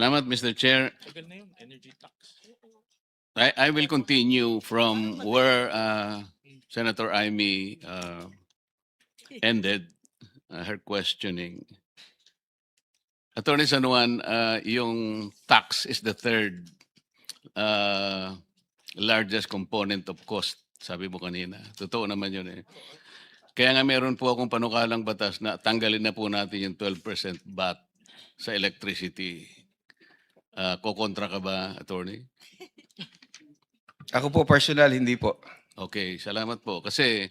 Salamat, Mr. Chair. I will continue from where Senator Amy ended her questioning. Attorney San Juan, yung tax is the third largest component of cost, sabi mo kanina. Totoo naman yun eh. Kaya nga meron po akong panukalang batas na tanggalin na po natin yung 12% VAT sa electricity. Kokontra ka ba, attorney? Ako po personal, hindi po. Okay, salamat po. Kasi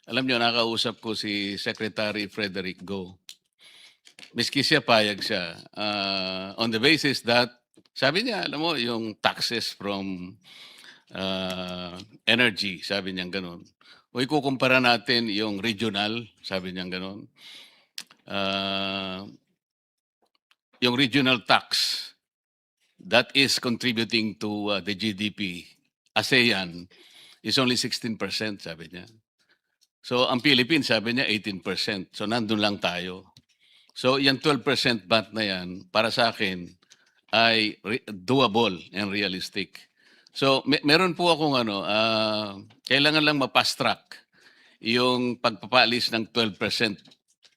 alam nyo, nakausap ko si Secretary Frederick Go. Miski siya, payag siya. On the basis that, sabi niya, alam mo, yung taxes from energy, sabi niya ganun. O ikukumpara natin yung regional, sabi niya ganun. Yung regional tax that is contributing to the GDP, ASEAN, is only 16%, sabi niya. So, ang Philippines, sabi niya, 18%. So, nandun lang tayo. So, yung 12% VAT na yan, para sa akin, ay doable and realistic. So, meron po akong kailangan lang ma-fast track yung pagpapalis ng 12%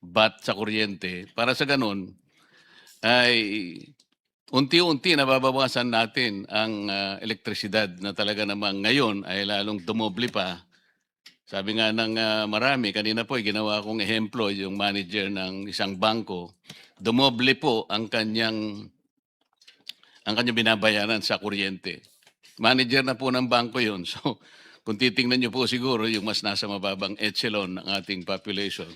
VAT sa kuryente para sa ganun ay unti-unti nababawasan natin ang elektrisidad na talaga namang ngayon ay lalong dumoble pa. Sabi nga ng marami, kanina po ginawa kong ehemplo yung manager ng isang bangko, dumoble po ang kanyang binabayaran sa kuryente. Manager na po ng bangko yun. So, kung titingnan nyo po siguro yung mas nasa mababang echelon ng ating population,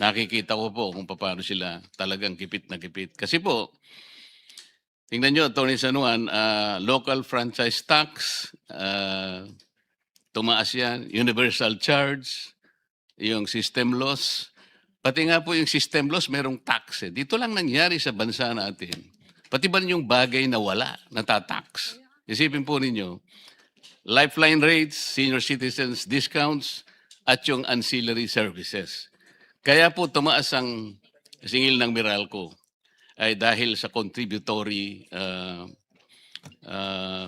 nakikita ko po kung paano sila talagang kipit na kipit. Kasi po, tingnan nyo, Atty. San Juan, local franchise tax, tumaas yan, universal charge, yung system loss. Pati nga po yung system loss, merong tax. Dito lang nangyari sa bansa natin. Pati ba yung bagay na wala, natatax? Isipin po ninyo, lifeline rates, senior citizens discounts, at yung ancillary services. Kaya po tumaas ang singil ng Meralco ay dahil sa contributory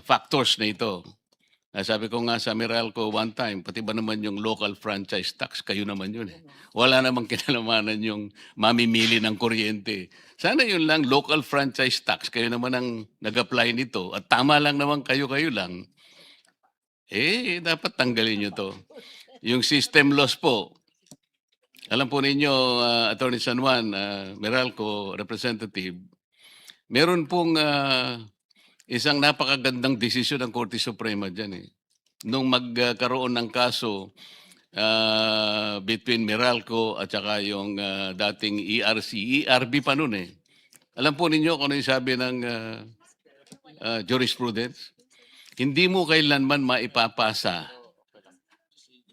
factors na ito. Sabi ko nga sa Meralco one time, pati ba naman yung local franchise tax, kayo naman yun eh. Wala namang kinalamanan yung mamimili ng kuryente. Sana yun lang, local franchise tax, kayo naman ang nag-apply nito. At tama lang naman kayo lang. Dapat tanggalin nyo to. Yung system loss po, alam po ninyo, Atty. San Juan, Meralco representative, meron pong isang napakagandang desisyon ng Korte Suprema dyan eh. Nung magkaroon ng kaso between Meralco at saka yung dating ERC, ERB pa nun eh. Alam po ninyo kung ano yung sabi ng jurisprudence? Hindi mo kailanman maipapasa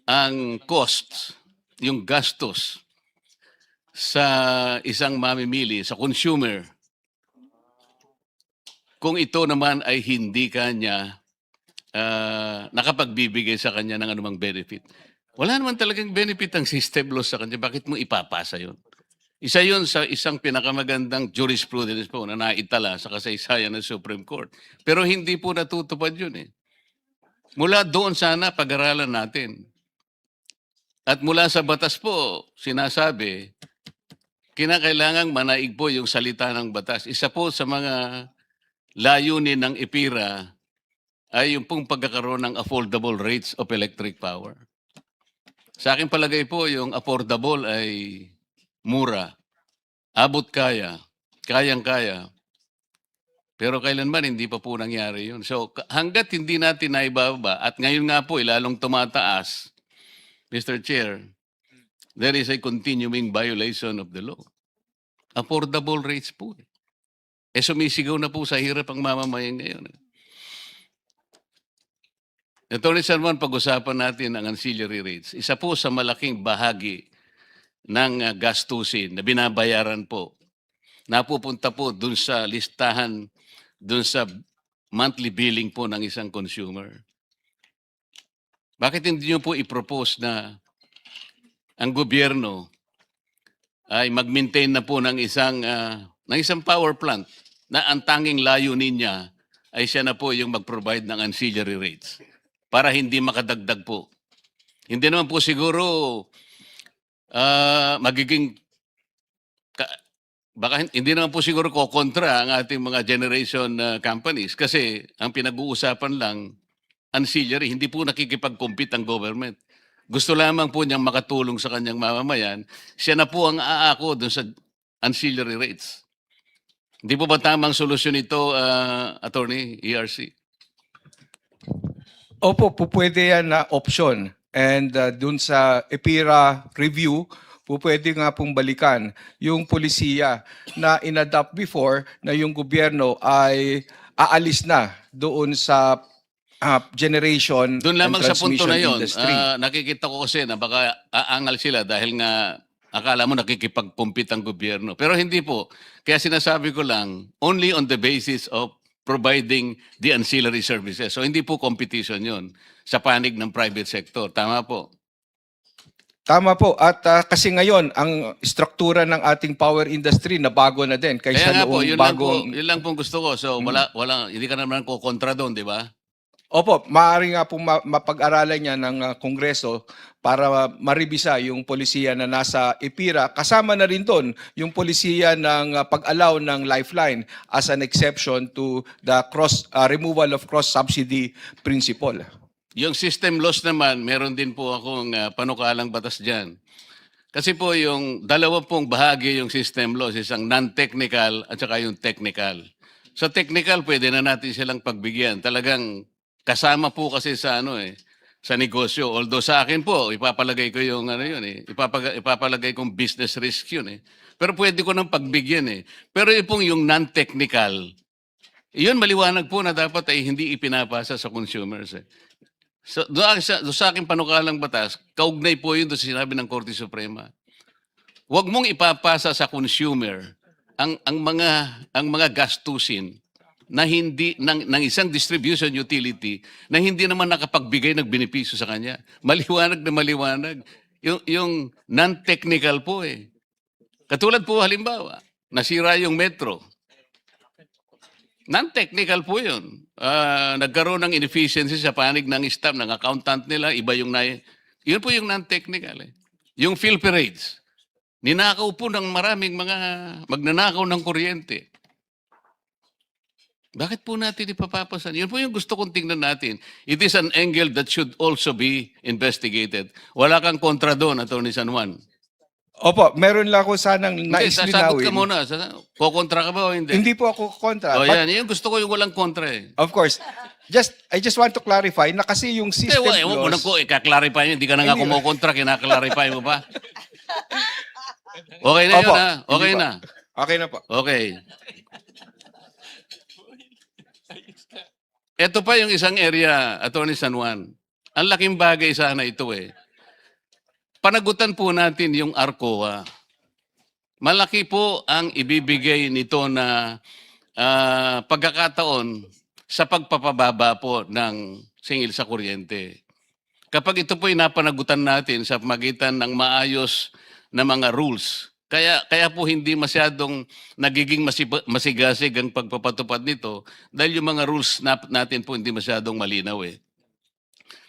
ang costs, yung gastos sa isang mamimili, sa consumer, kung ito naman ay hindi kanya nakapagbibigay sa kanya ng anumang benefit. Wala naman talagang benefit ang system loss sa kanya. Bakit mo ipapasa yun? Isa yun sa isang pinakamagandang jurisprudence po na naitala sa kasaysayan ng Supreme Court. Pero hindi po natutupad yun eh. Mula doon sana pag-aralan natin. At mula sa batas po, sinasabi, kinakailangang manaig po yung salita ng batas. Isa po sa mga layunin ng IPIRA ay yung pong pagkakaroon ng affordable rates of electric power. Sa akin palagay po, yung affordable ay mura, abot kaya, kayang-kaya. Pero kailanman hindi pa po nangyari yun. So hanggat hindi natin naibaba, at ngayon nga po lalong tumataas, Mr. Chair, there is a continuing violation of the law. Affordable rates po. Sumisigaw na po sa hirap ang mamamayan ngayon. Atty. San Juan, pag-usapan natin ang ancillary rates. Isa po sa malaking bahagi ng gastusin na binabayaran po, napupunta po dun sa listahan, dun sa monthly billing po ng isang consumer. Bakit hindi nyo po i-propose na ang gobyerno ay mag-maintain na po ng isang power plant na ang tanging layunin niya ay siya na po yung mag-provide ng ancillary rates para hindi makadagdag po. Hindi naman po siguro magiging baka hindi naman po siguro kokontra ang ating mga generation companies kasi ang pinag-uusapan lang ancillary, hindi po nakikipag-compete ang government. Gusto lamang po niyang makatulong sa kanyang mamamayan, siya na po ang aako dun sa ancillary rates. Hindi po ba tamang solusyon ito, Attorney ERC? Opo, po pwede yan na option. And dun sa EPIRA review, po pwede nga pong balikan yung polisiya na inadapt before na yung gobyerno ay aalis na doon sa generation Doon lamang and sa punto na transmission yon, industry. nakikita ko kasi na baka aangal sila dahil nga akala mo nakikipag-compete ang gobyerno. Pero hindi po. Kaya sinasabi ko lang, only on the basis of providing the ancillary services. So hindi po competition yon sa panig ng private sector. Tama po. Tama po. At kasi ngayon, ang struktura ng ating power industry na bago na din Kaya kaysa nga po, noong yun lang po, bagong... yun lang po gusto ko. So wala, hindi ka naman ko kontra doon, di ba? Opo, maaari nga pong mapag-aralan niya ng Kongreso para maribisa yung polisiya na nasa EPIRA. Kasama na rin doon yung polisiya ng pag-allow ng lifeline as an exception to the removal of cross-subsidy principle. Yung system loss naman, meron din po akong panukalang batas dyan. Kasi po yung dalawa pong bahagi yung system loss, isang non-technical at saka yung technical. Sa technical, pwede na natin silang pagbigyan. Talagang kasama po kasi sa sa negosyo. Although sa akin po, ipapalagay ko yung yun ipapalagay kong business risk yun Pero pwede ko nang pagbigyan Pero yung non-technical, yun maliwanag po na dapat ay hindi ipinapasa sa consumers So, doon sa aking panukalang batas, kaugnay po yun doon sa sinabi ng Korte Suprema. Huwag mong ipapasa sa consumer ang mga gastusin na hindi ng isang distribution utility na hindi naman nakapagbigay ng benepisyo sa kanya. Maliwanag na maliwanag. Yung non-technical po Katulad po halimbawa, nasira yung metro. Non-technical po yun. Nagkaroon ng inefficiency sa panig ng staff, ng accountant nila, iba yung yun po yung non-technical Yung field parades. Ninakaw po ng maraming mga magnanakaw ng kuryente. Bakit po natin ipapapasan? Yun po yung gusto kong tingnan natin. It is an angle that should also be investigated. Wala kang kontra doon, Atty. San Juan. Opo, meron lang ako sanang Hindi, sasagot ka nais linawin. muna. Kukontra ka ba o hindi? Hindi po ako kontra. O But yan, yung gusto ko yung walang kontra of course, I just want to clarify na kasi yung system ewan mo na laws... ko, ikaklarify nyo. Hindi ka na nga Hindi. kumukontra, kinaklarify mo pa. Okay na yun, Opo, ha? Okay hindi na. Okay na po. Okay. Ito pa yung isang area, Atty. San Juan. Ang laking bagay sana ito Panagutan po natin yung ARCOA. Malaki po ang ibibigay nito na pagkakataon sa pagpapababa po ng singil sa kuryente. Kapag ito po ay napanagutan natin sa magitan ng maayos na mga rules, kaya po hindi masyadong nagiging masigasig ang pagpapatupad nito dahil yung mga rules natin po hindi masyadong malinaw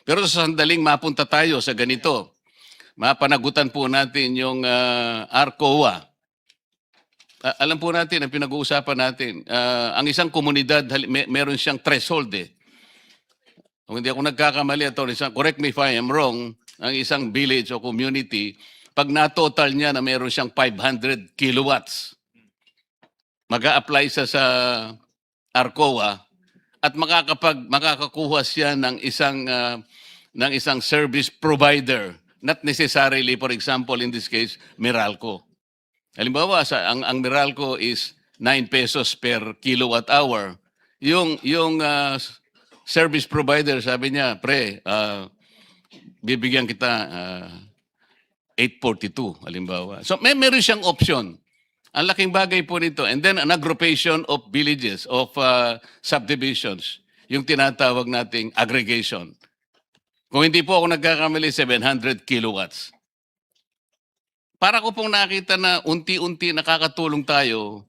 Pero sa sandaling mapunta tayo sa ganito, mapanagutan po natin yung ARCOA. Alam po natin, ang pinag-uusapan natin, ang isang komunidad, meron siyang threshold Kung hindi ako nagkakamali, correct me if I am wrong, ang isang village o community, pag na-total niya na meron siyang 500 kilowatts, mag-a-apply sa ARCOA at makakakuha siya ng isang service provider. Not necessarily, for example, in this case, Meralco. Halimbawa, ang Meralco is 9 pesos per kilowatt hour. Yung service provider, sabi niya, pre, bibigyan kita 842, halimbawa. So, meron siyang option. Ang laking bagay po nito. And then, an aggregation of villages, of subdivisions, yung tinatawag nating aggregation. Kung hindi po ako nagkakamali, 700 kilowatts. Para ko pong nakita na unti-unti nakakatulong tayo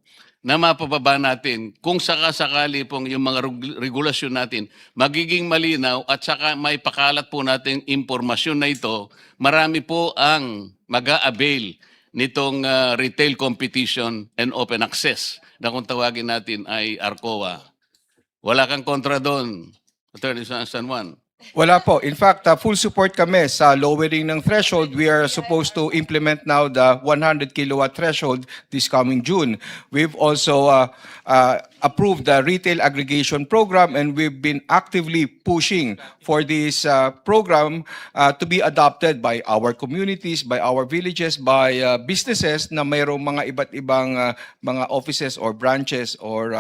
na mapababa natin kung sakasakali pong yung mga regulasyon natin magiging malinaw at saka may pakalat po natin impormasyon na ito, marami po ang mag-a-avail nitong retail competition and open access na kung tawagin natin ay ARCOA. Wala kang kontra doon, Attorney San Juan. Wala po. In fact, full support kami sa lowering ng threshold. We are supposed to implement now the 100 kilowatt threshold this coming June. We've also approved the retail aggregation program, and we've been actively pushing for this program to be adopted by our communities, by our villages, by businesses na mayroong mga iba't ibang mga offices or branches or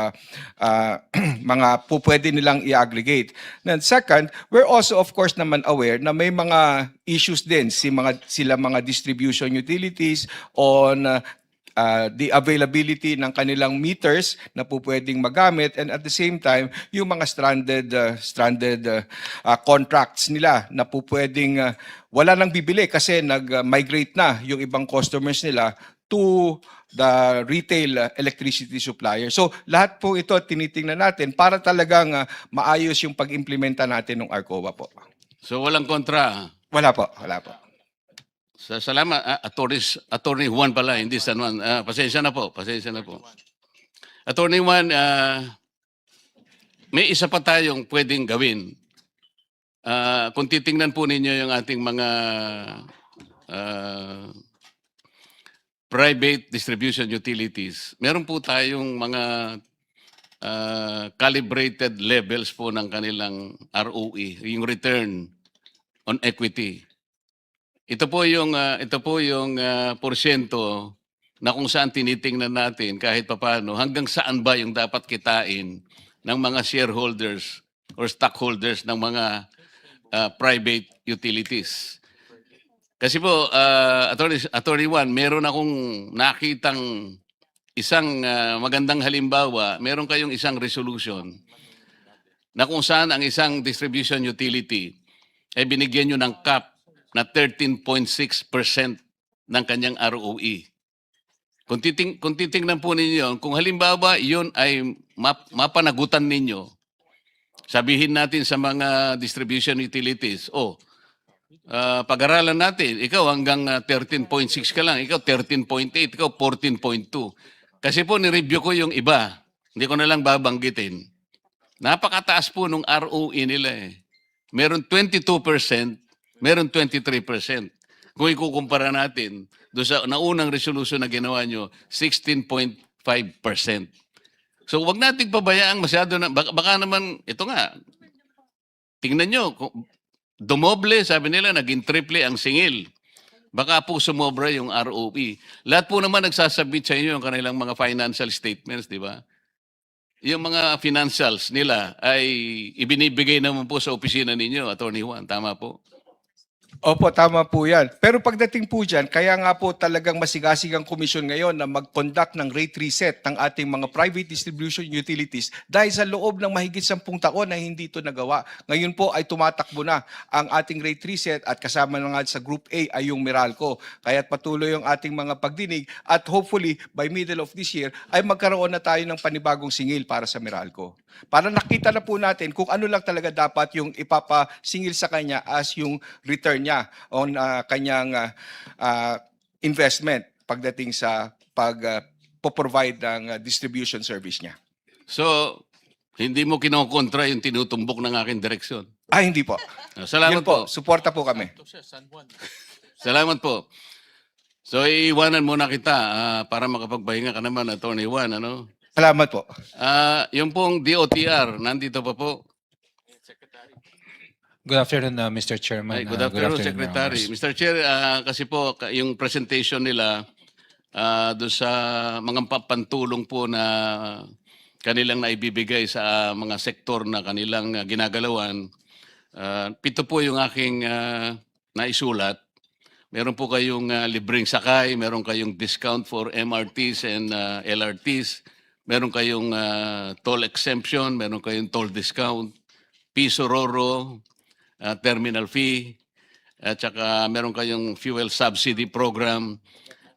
mga pwede nilang i-aggregate. And second, we're also of course naman aware na may mga issues din sila mga distribution utilities on the availability ng kanilang meters na po pwedeng magamit, and at the same time yung mga stranded contracts nila na po pwedeng wala nang bibili kasi nag-migrate na yung ibang customers nila to the retail electricity supplier. So lahat po ito tinitingnan natin para talagang maayos yung pag-implementa natin ng ARCOA po. So walang kontra. Wala po, wala po. Salamat, Attorney Juan pala, hindi San Juan. Pasensya na po, pasensya na po. Attorney Juan, may isa pa tayong pwedeng gawin. Kung titingnan po ninyo yung ating mga private distribution utilities, meron po tayong mga calibrated levels po ng kanilang ROE, yung return on equity. Ito po yung porsyento na kung saan tinitingnan natin kahit papaano hanggang saan ba yung dapat kitain ng mga shareholders or stockholders ng mga private utilities. Kasi po, Attorney Juan, meron akong nakitang isang magandang halimbawa, meron kayong isang resolution na kung saan ang isang distribution utility ay binigyan nyo ng cap na 13.6% ng kanyang ROE. Kung titingnan po ninyo, kung halimbawa yun ay mapanagutan ninyo, sabihin natin sa mga distribution utilities, pag-aralan natin, ikaw hanggang 13.6 ka lang, ikaw 13.8, ikaw 14.2. Kasi po ni-review ko yung iba, hindi ko na lang babanggitin. Napakataas po nung ROE nila eh. Meron 22%, meron 23%. Kung ikukumpara natin, doon sa naunang resolution na ginawa nyo, 16.5%. So wag nating pabayaan masyado na, baka naman, ito nga, tingnan nyo, dumoble, sabi nila, naging triple ang singil. Baka po sumobra yung ROE. Lahat po naman nagsasubmit sa inyo yung kanilang mga financial statements, di ba? Yung mga financials nila ay ibinibigay naman po sa opisina ninyo, Attorney Juan. Tama po? Opo, tama po yan. Pero pagdating po dyan, kaya nga po talagang masigasig ang komisyon ngayon na mag-conduct ng rate reset ng ating mga private distribution utilities dahil sa loob ng mahigit 10 taon na hindi ito nagawa. Ngayon po ay tumatakbo na ang ating rate reset at kasama na nga sa Group A ay yung Meralco. Kaya't patuloy yung ating mga pagdinig at hopefully by middle of this year ay magkaroon na tayo ng panibagong singil para sa Meralco. Para nakita na po natin kung ano lang talaga dapat yung ipapasingil sa kanya as yung return niya on kanyang investment pagdating sa pag-provide ng distribution service niya. So, hindi mo kinokontra yung tinutumbok ng aking direksyon. Hindi po. Salamat Yun po. Suporta po kami. Salamat po. So, iiwanan muna kita para makapagpahinga ka naman, Attorney Juan, ano? Salamat po. Yung pong DOTR, nandito pa po. Good afternoon, Mr. Chairman. Ay, good afternoon, Secretary. members. Mr. Chair, kasi po yung presentation nila doon sa mga pantulong po na kanilang naibibigay sa mga sektor na kanilang ginagalawan, 7 po yung aking naisulat. Meron po kayong libreng sakay, meron kayong discount for MRTs and LRTs, meron kayong toll exemption, meron kayong toll discount, piso roro, terminal fee, at saka meron kayong fuel subsidy program,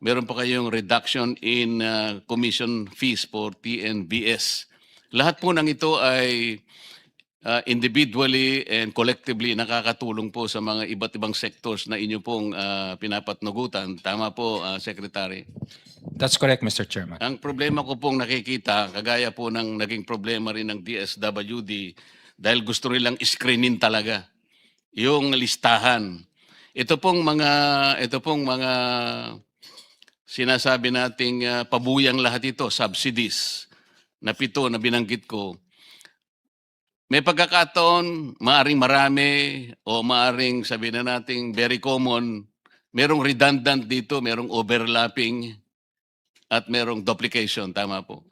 meron pa kayong reduction in commission fees for TNBS. Lahat po ng ito ay individually and collectively nakakatulong po sa mga iba't ibang sectors na inyo pong pinapatnugutan. Tama po, Secretary. That's correct, Mr. Chairman. Ang problema ko pong nakikita, kagaya po ng naging problema rin ng DSWD, dahil gusto nilang screenin talaga yung listahan. Ito pong mga sinasabi nating pabuyang lahat ito, subsidies, na 7 na binanggit ko. May pagkakataon, maaring marami o maaring sabihin na nating very common, merong redundant dito, merong overlapping at merong duplication. Tama po.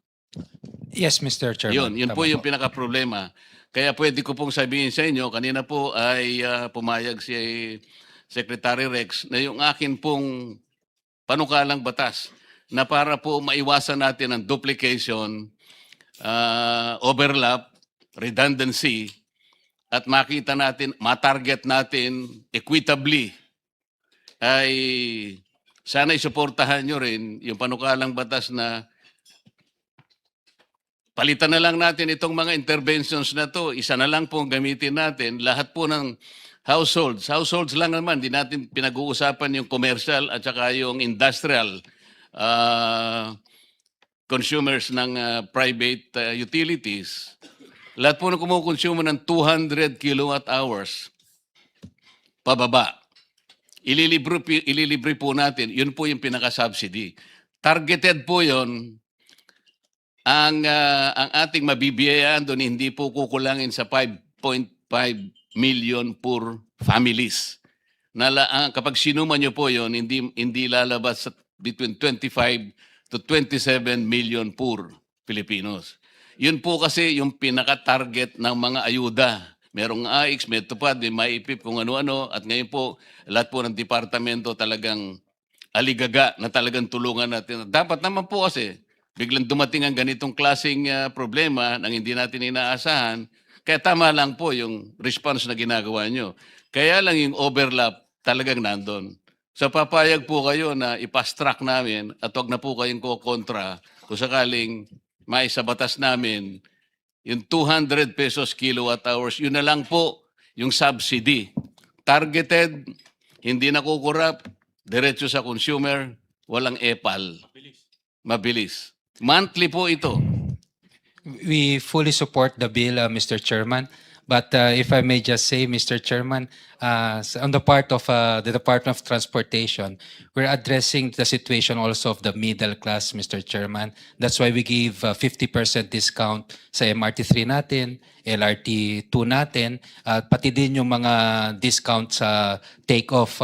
Yes, Mr. Chairman. Yun Tama po yung po. pinaka-problema. Kaya pwede ko pong sabihin sa inyo, kanina po ay pumayag si Secretary Rex na yung akin pong panukalang batas na para po maiwasan natin ang duplication, overlap, redundancy, at makita natin, matarget natin equitably, ay sana isuportahan nyo rin yung panukalang batas na palitan na lang natin itong mga interventions na to. Isa na lang po ang gamitin natin. Lahat po ng households. Households lang naman. Di natin pinag-uusapan yung commercial at saka yung industrial consumers ng private utilities. Lahat po na kumukonsumo ng 200 kilowatt hours pababa. Ililibre po natin. Yun po yung pinaka-subsidy. Targeted po yun. Ang ating mabibiyayaan doon hindi po kukulangin sa 5.5 million per families. Kapag sinuma nyo po yun, hindi lalabas sa between 25 to 27 million per Filipinos. Yun po kasi yung pinaka-target ng mga ayuda. Merong AIX, may tupad, may maipip, kung ano-ano. At ngayon po, lahat po ng departamento talagang aligaga na talagang tulungan natin. Dapat naman po kasi, biglang dumating ang ganitong klaseng problema nang hindi natin inaasahan. Kaya tama lang po yung response na ginagawa nyo. Kaya lang yung overlap talagang nandun. So papayag po kayo na i-fast track namin at wag na po kayong kukontra kung sakaling may sa batas namin yung 200 pesos kilowatt hours, yun na lang po yung subsidy. Targeted, hindi nakukurap, diretso sa consumer, walang epal. Mabilis. Monthly po ito. We fully support the bill, Mr. Chairman. But if I may just say, Mr. Chairman, on the part of the Department of Transportation, we're addressing the situation also of the middle class, Mr. Chairman. That's why we give 50% discount sa MRT3 natin, LRT2 natin, at pati din yung mga discount sa take-off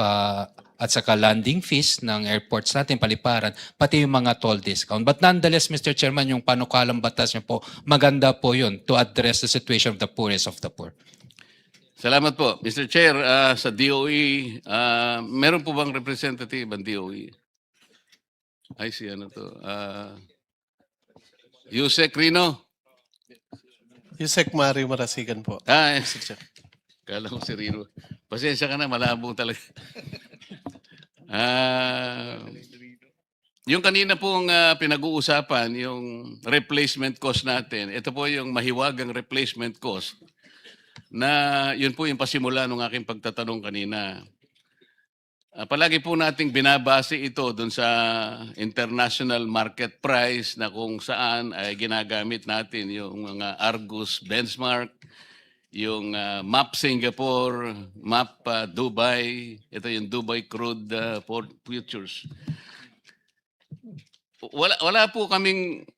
at saka landing fees ng airports natin, paliparan, pati yung mga toll discount. But nonetheless, Mr. Chairman, yung panukalang batas niyo po, maganda po yun to address the situation of the poorest of the poor. Salamat po. Mr. Chair, sa DOE, meron po bang representative ang DOE? Ay, si ano to? Yusek Rino? Yusek Mari Marasigan po. Ah, Mr. Chair. kala ko si Rino. Pasensya ka na, malabo talaga. Yung kanina pong pinag-uusapan, yung replacement cost natin, ito po yung mahiwagang replacement cost na yun po yung pasimula ng aking pagtatanong kanina. Palagi po nating binabase ito dun sa international market price na kung saan ay ginagamit natin yung mga Argus benchmark, yung MAP Singapore, MAP Dubai, ito yung Dubai Crude Port Futures. Wala po kaming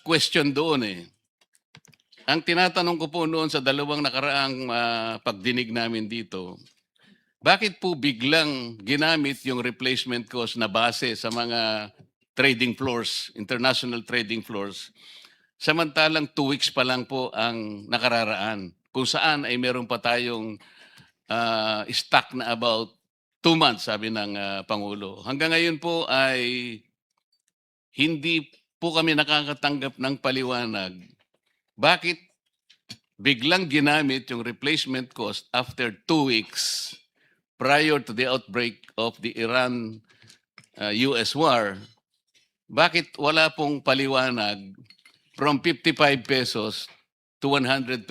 question doon eh. Ang tinatanong ko po noon sa dalawang nakaraang pagdinig namin dito, bakit po biglang ginamit yung replacement cost na base sa mga trading floors, international trading floors, samantalang 2 weeks pa lang po ang nakararaan, kung saan ay meron pa tayong stock na about 2 months, sabi ng Pangulo. Hanggang ngayon po ay hindi po kami nakakatanggap ng paliwanag. Bakit biglang ginamit yung replacement cost after 2 weeks prior to the outbreak of the Iran US war, bakit wala pong paliwanag from 55 pesos to 125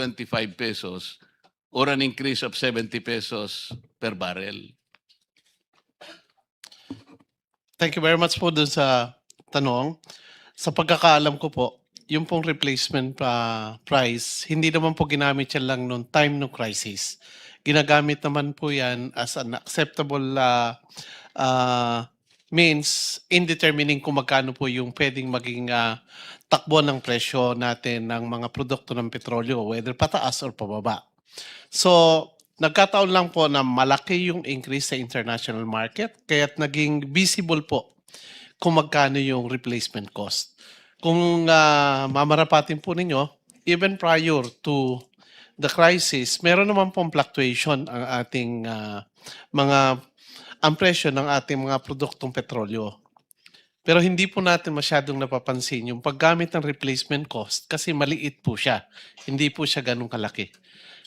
pesos or an increase of 70 pesos per barrel? Thank you very much po dun sa tanong. Sa pagkakaalam ko po, yung pong replacement price, hindi naman po ginamit yan lang noong time ng crisis. Ginagamit naman po yan as an acceptable means in determining kung magkano po yung pwedeng maging takbo ng presyo natin ng mga produkto ng petrolyo, whether pataas or pababa. So, nagkataon lang po na malaki yung increase sa international market, kaya't naging visible po kung magkano yung replacement cost. Kung mamarapatin po ninyo, even prior to the crisis, meron naman pong fluctuation ang ating ang presyo ng ating mga produktong petrolyo. Pero hindi po natin masyadong napapansin yung paggamit ng replacement cost kasi maliit po siya. Hindi po siya ganun kalaki.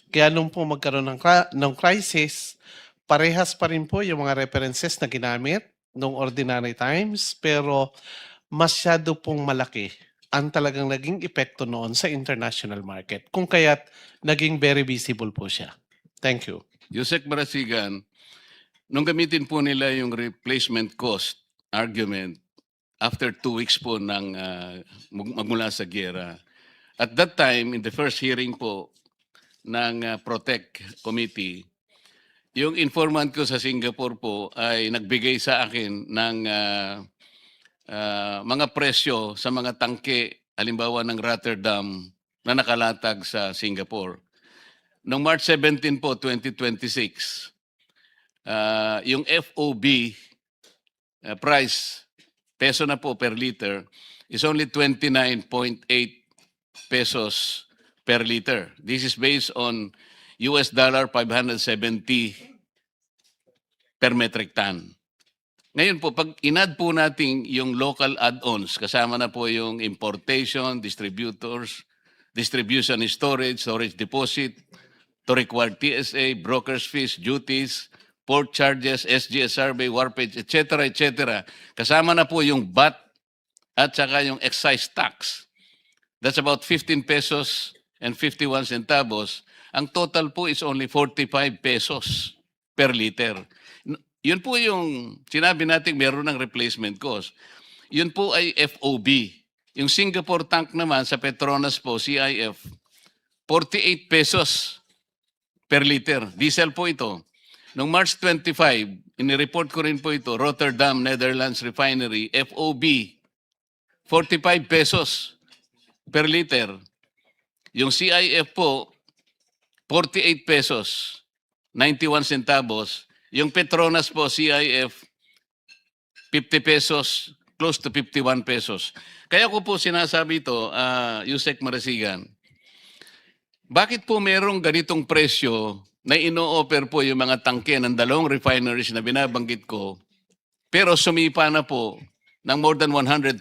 Kaya nung po magkaroon ng crisis, parehas pa rin po yung mga references na ginamit nung ordinary times, pero masyado pong malaki ang talagang naging epekto noon sa international market. Kung kaya't naging very visible po siya. Thank you. Yusek Marasigan, nung gamitin po nila yung replacement cost argument after 2 weeks po ng magmula sa giyera, at that time, in the first hearing po ng Protect Committee, yung informant ko sa Singapore po ay nagbigay sa akin ng mga presyo sa mga tangke, halimbawa ng Rotterdam, na nakalatag sa Singapore. Noong March 17 po, 2026, yung FOB price, peso na po per liter, is only 29.8 pesos per liter. This is based on US dollar 570 per metric ton. Ngayon po, pag inad po natin yung local add-ons, kasama na po yung importation, distribution and storage deposit, to require TSA, broker's fees, duties, port charges, SGS survey, warpage, etc., etc. Kasama na po yung VAT at saka yung excise tax. That's about 15 pesos and 51 centavos. Ang total po is only 45 pesos per liter. Yun po yung sinabi natin meron ng replacement cost. Yun po ay FOB. Yung Singapore tank naman sa Petronas po, CIF, 48 pesos per liter. Diesel po ito. Noong March 25, inireport ko rin po ito, Rotterdam, Netherlands Refinery, FOB, 45 pesos per liter. Yung CIF po, 48 pesos, 91 centavos. Yung Petronas po, CIF, 50 pesos, close to 51 pesos. Kaya ko po sinasabi ito, Yusek Marasigan, bakit po merong ganitong presyo na ino-offer po yung mga tangke ng dalawang refineries na binabanggit ko, pero sumipa na po ng more than 127%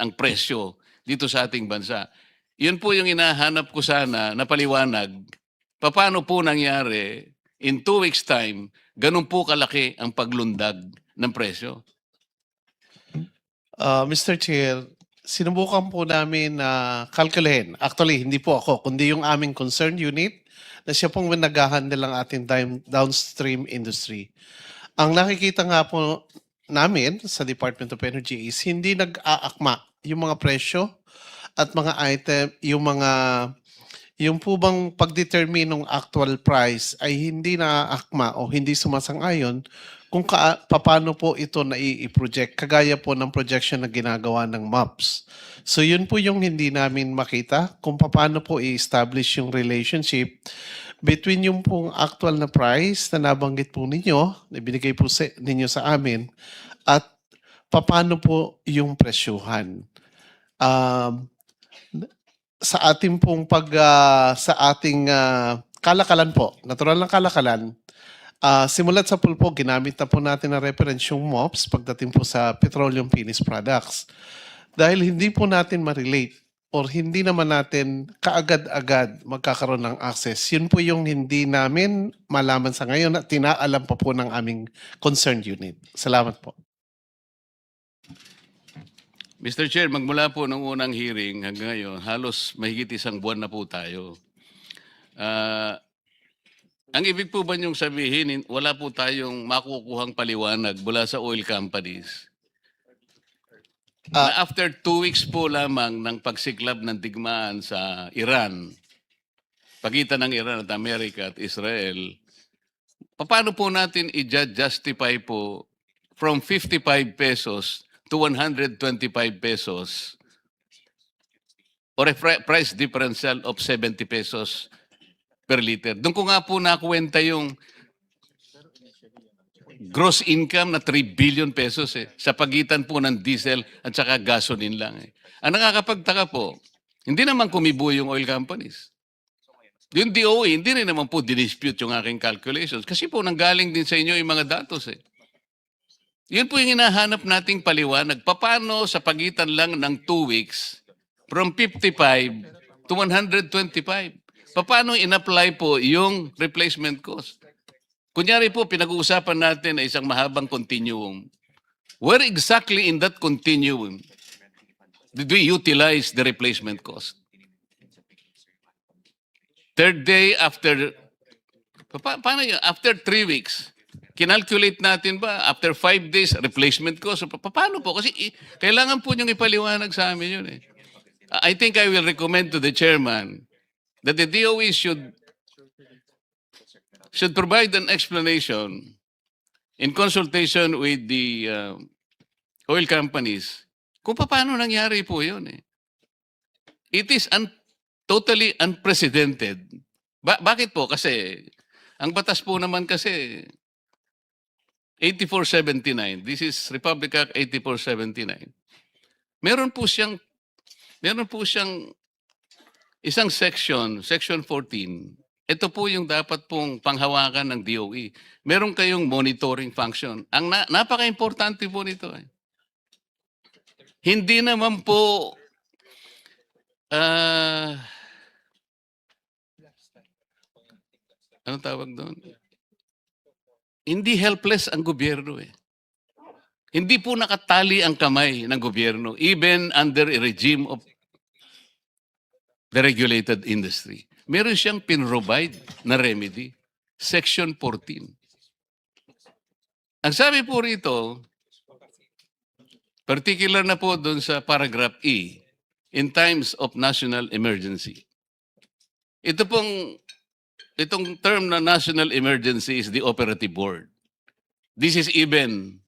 ang presyo dito sa ating bansa? Yun po yung hinahanap ko sana na paliwanag. Paano po nangyari in 2 weeks time, ganun po kalaki ang paglundag ng presyo? Mr. Chair, sinubukan po namin na kalkulahin. Actually, hindi po ako, kundi yung aming concerned unit na siya pong nag-handle ng ating downstream industry. Ang nakikita nga po namin sa Department of Energy is hindi nag-aakma yung mga presyo at mga item, yung po bang pag-determine ng actual price ay hindi naaakma o hindi sumasang-ayon kung paano po ito i-project, kagaya po ng projection na ginagawa ng MAPS. So yun po yung hindi namin makita kung paano po i-establish yung relationship between yung pong actual na price na nabanggit po ninyo, na binigay po ninyo sa amin, at paano po yung presyuhan. Sa ating pong sa ating kalakalan po, natural ng kalakalan, simulat sa pulpo, ginamit na po natin na reference yung MOPS pagdating po sa petroleum finished products. Dahil hindi po natin ma-relate or hindi naman natin kaagad-agad magkakaroon ng access. Yun po yung hindi namin malaman sa ngayon at tinaalam pa po ng aming concerned unit. Salamat po. Mr. Chair, magmula po ng unang hearing hanggang ngayon, halos mahigit isang buwan na po tayo. Ang ibig po ba niyong sabihin, wala po tayong makukuhang paliwanag mula sa oil companies? Na after 2 weeks po lamang ng pagsiklab ng digmaan sa Iran, pagitan ng Iran at Amerika at Israel, paano po natin i-justify po from 55 pesos to 125 pesos or a price differential of 70 pesos per liter? Doon ko nga po nakuwenta yung gross income na 3 billion pesos sa pagitan po ng diesel at saka gasoline lang. Ang nakakapagtaka po, hindi naman kumibo yung oil companies. Yung DOE, hindi rin naman po dinispute yung aking calculations kasi po nanggaling din sa inyo yung mga datos. Yun po yung hinahanap nating paliwanag. Paano sa pagitan lang ng 2 weeks, from 55 to 125? Paano in-apply po yung replacement cost? Kunyari po, pinag-uusapan natin ay isang mahabang continuum. Where exactly in that continuum did we utilize the replacement cost? Third day after, paano yun? After 3 weeks, kinalculate natin ba? After 5 days, replacement cost? Paano po? Kasi kailangan po niyong ipaliwanag sa amin yun. I think I will recommend to the chairman that the DOE should provide an explanation in consultation with the oil companies kung paano nangyari po yun. It is totally unprecedented. Bakit po? Kasi ang batas po naman kasi 8479. This is Republic Act 8479. Meron po siyang isang section 14. Ito po yung dapat pong panghawakan ng DOE. Meron kayong monitoring function. Ang napaka-importante po nito. Hindi naman po anong tawag doon? Hindi helpless ang gobyerno Hindi po nakatali ang kamay ng gobyerno even under a regime of the regulated industry. Meron siyang pinrovide na remedy, Section 14. Ang sabi po rito, particular na po doon sa paragraph E, in times of national emergency. Itong term na national emergency is the operative word. This is even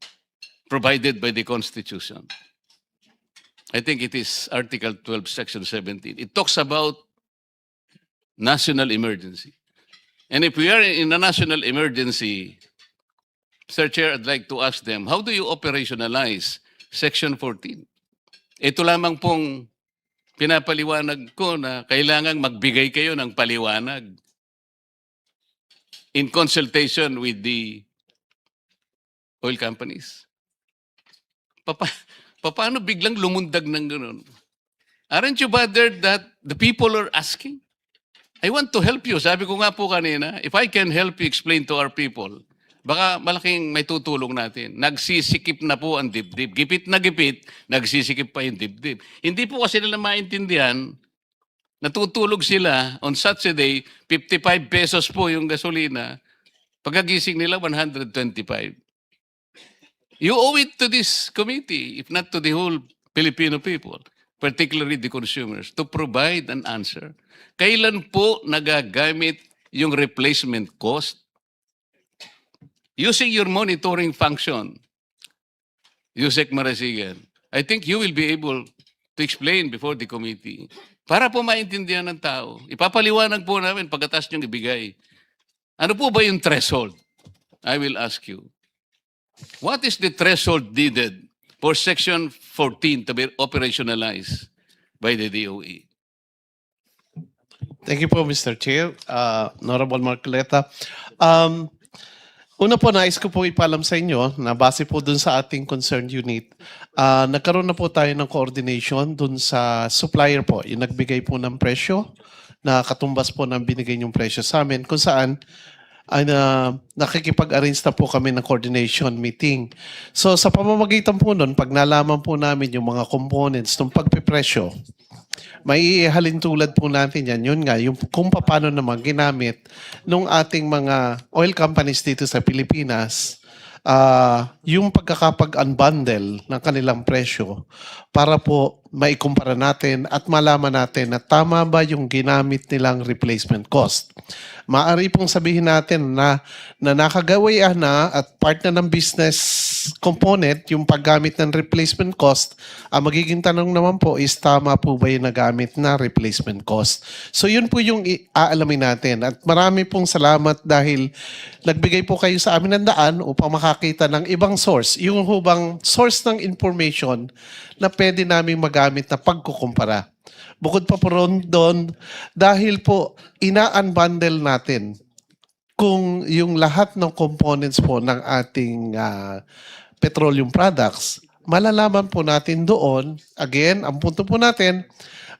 provided by the Constitution. I think it is Article 12, Section 17. It talks about national emergency. And if we are in a national emergency, Sir Chair, I'd like to ask them, how do you operationalize Section 14? Ito lamang pong pinapaliwanag ko na kailangang magbigay kayo ng paliwanag in consultation with the oil companies. Paano biglang lumundag ng gano'n? Aren't you bothered that the people are asking? I want to help you. Sabi ko nga po kanina, if I can help you explain to our people, baka malaking may tutulong natin. Nagsisikip na po ang dibdib. Gipit na gipit, nagsisikip pa yung dibdib. Hindi po kasi nila maintindihan, natutulog sila on such a day, 55 pesos po yung gasolina, pagkagising nila 125. You owe it to this committee, if not to the whole Filipino people, particularly the consumers, to provide an answer. Kailan po nagagamit yung replacement cost? Using your monitoring function, Yusek Marasigan, I think you will be able to explain before the committee para po maintindihan ng tao. Ipapaliwanag po namin pagkatas niyong ibigay. Ano po ba yung threshold? I will ask you. What is the threshold needed for Section 14 to be operationalized by the DOE? Thank you po, Mr. Chair. Honorable Marcoleta. Una po, nais ko po ipalam sa inyo na base po dun sa ating concerned unit, nagkaroon na po tayo ng coordination dun sa supplier po, yung nagbigay po ng presyo na katumbas po ng binigay niyong presyo sa amin, kung saan ay nakikipag-arrange na po kami ng coordination meeting. So sa pamamagitan po nun, pag nalaman po namin yung mga components ng pagpipresyo, may ihalin tulad po natin yan. Yun nga, yung kung paano naman ginamit nung ating mga oil companies dito sa Pilipinas, yung pagkakapag-unbundle ng kanilang presyo para po maikumpara natin at malaman natin na tama ba yung ginamit nilang replacement cost. Maaari pong sabihin natin na nakagawian na at part na ng business component yung paggamit ng replacement cost. Ang magiging tanong naman po is tama po ba yung nagamit na replacement cost. So yun po yung aalamin natin. At marami pong salamat dahil nagbigay po kayo sa amin ng daan upang makakita ng ibang source. Yung hubang source ng information na pwede namin magamit na pagkukumpara. Bukod pa po doon, dahil po ina-unbundle natin kung yung lahat ng components po ng ating petroleum products, malalaman po natin doon, again, ang punto po natin,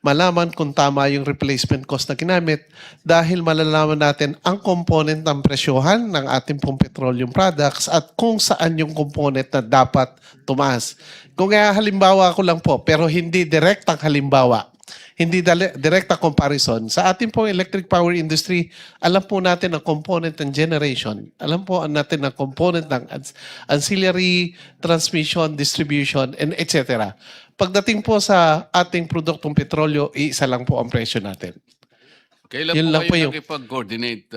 malaman kung tama yung replacement cost na ginamit dahil malalaman natin ang component ng presyohan ng ating pong petroleum products at kung saan yung component na dapat tumaas. Kung halimbawa ko lang po, pero hindi direktang halimbawa, hindi direkta comparison. Sa ating pong electric power industry, alam po natin ang component ng generation. Alam po natin ang component ng ancillary, transmission, distribution, and etc. Pagdating po sa ating produktong petrolyo, isa lang po ang presyo natin. Kailan Yun po lang kayo po yung- nakipag-coordinate?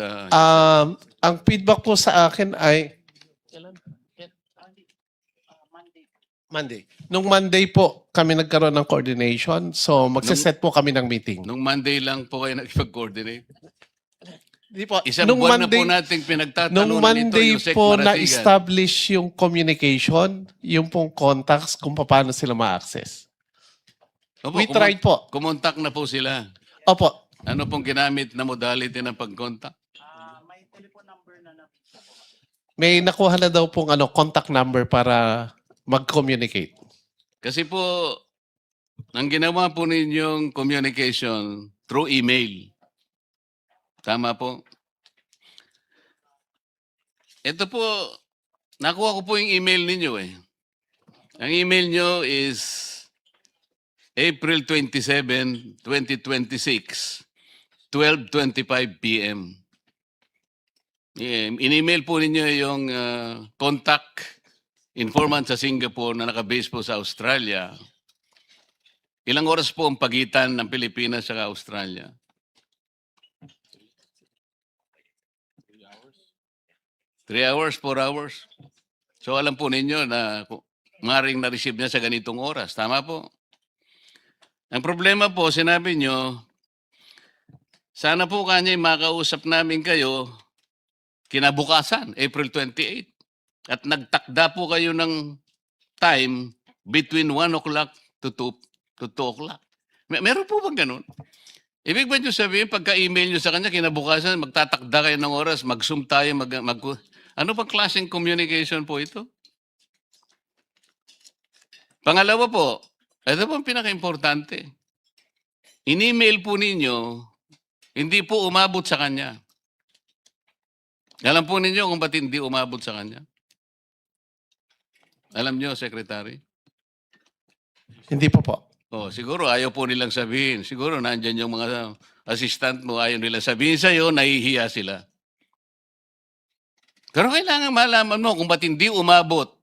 Ang feedback po sa akin ay Monday. Nung Monday po kami nagkaroon ng coordination. So magse-set po kami ng meeting. Nung Monday lang po kayo nakipag-coordinate? Di po. Isang Nung buwan Monday, na po nating pinagtatalunan nung Monday ito, Yusek po Marasigan. na-establish yung communication, yung pong contacts kung paano sila ma-access. Opo, We tried po. Kumontak na po sila. Opo. Ano pong ginamit na modality ng pag-contact? May nakuha na daw pong contact number para mag-communicate. Kasi po, ang ginawa po ninyong communication through email. Tama po? Ito po, nakuha ko po yung email ninyo eh. Ang email nyo is April 27, 2026, 12:25 p.m. In-email po ninyo yung contact informant sa Singapore na nakabase po sa Australia. Ilang oras po ang pagitan ng Pilipinas sa Australia? 3 hours, 4 hours. So alam po ninyo na maring na-receive niya sa ganitong oras. Tama po? Ang problema po, sinabi nyo, sana po kanya makausap namin kayo kinabukasan, April 28. At nagtakda po kayo ng time between 1 o'clock to 2 o'clock. Meron po bang ganun? Ibig ba nyo sabihin, pagka-email nyo sa kanya, kinabukasan, magtatakda kayo ng oras, mag-zoom tayo, ano pang klaseng communication po ito? Pangalawa po, ito po ang pinaka-importante. In-email po ninyo, hindi po umabot sa kanya. Alam po ninyo kung ba't hindi umabot sa kanya? Alam nyo, Secretary? Hindi po po. Oh, siguro ayaw po nilang sabihin. Siguro nandyan yung mga assistant mo, ayaw nilang sabihin sa'yo, nahihiya sila. Pero kailangan malaman mo kung ba't hindi umabot.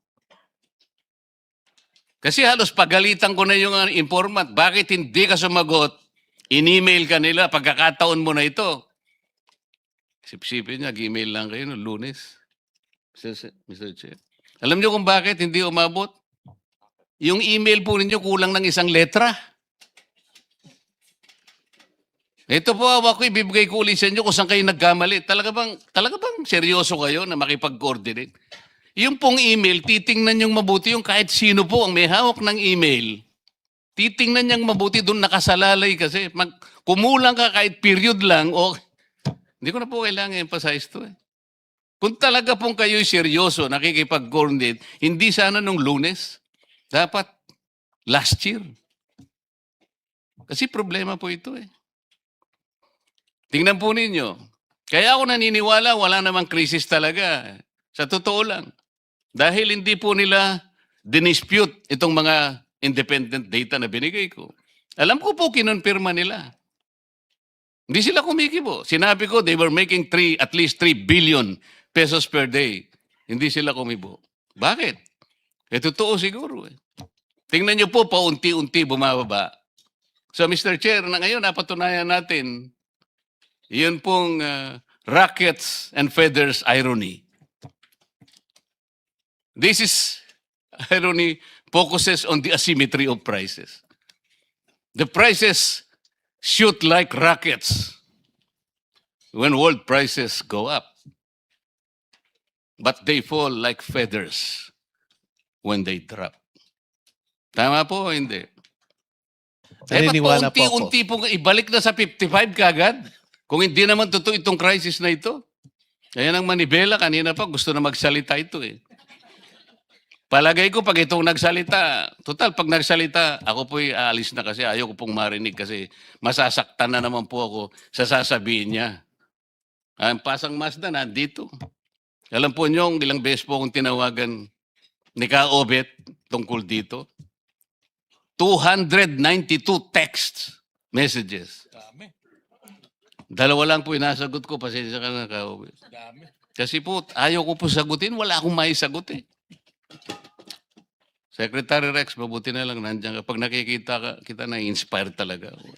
Kasi halos pagalitan ko na yung informant. Bakit hindi ka sumagot? In-email ka nila, pagkakataon mo na ito. Sipsipin niya, email lang kayo no Lunes. Mr. Chair. Alam niyo kung bakit hindi umabot? Yung email po ninyo kulang ng isang letra. Ito po, ako ibibigay ko ulit sa inyo kung saan kayo nagkamali. Talaga bang seryoso kayo na makipag-coordinate? Yung pong email, titingnan niyong mabuti yung kahit sino po ang may hawak ng email. Titingnan niyang mabuti, doon nakasalalay kasi. Kumulang ka kahit period lang, o hindi ko na po kailangan emphasize to eh. Kung talaga pong kayo'y seryoso, nakikipag-coordinate, hindi sana nung Lunes. Dapat last year. Kasi problema po ito eh. Tingnan po ninyo, Kaya ako naniniwala, wala namang krisis talaga. Sa totoo lang. Dahil hindi po nila dinispute itong mga independent data na binigay ko. Alam ko po, kinonfirma nila. Hindi sila kumikibo. Sinabi ko, they were making at least 3 billion pesos per day. Hindi sila kumibo. Bakit? Totoo siguro. Tingnan niyo po, paunti-unti bumababa. So, Mr. Chair, na ngayon, napatunayan natin, yun pong rackets and feathers irony. This is irony focuses on the asymmetry of prices. The prices shoot like rockets when world prices go up. But they fall like feathers when they drop. Tama po o hindi? Naniniwala po ako. Unti-unti pong ibalik na sa 55 kagad. Kung hindi naman totoo itong crisis na ito. Kaya ng manibela, kanina pa gusto na magsalita ito eh. Palagay ko pag itong nagsalita, total pag nagsalita, ako po'y aalis na kasi ayaw ko pong marinig kasi masasaktan na naman po ako sa sasabihin niya. Ang pasang Mazda nandito. Alam po niyo, ilang beses po akong tinawagan ni Ka Obet tungkol dito. 292 text messages. Dalawa lang po inasagot ko, pasensya ka na, Ka Obet. Kasi po, ayaw ko po sagutin, wala akong maisagot eh. Secretary Rex, mabuti na lang nandiyan ka. Pag nakikita ka, kita na-inspire talaga ako.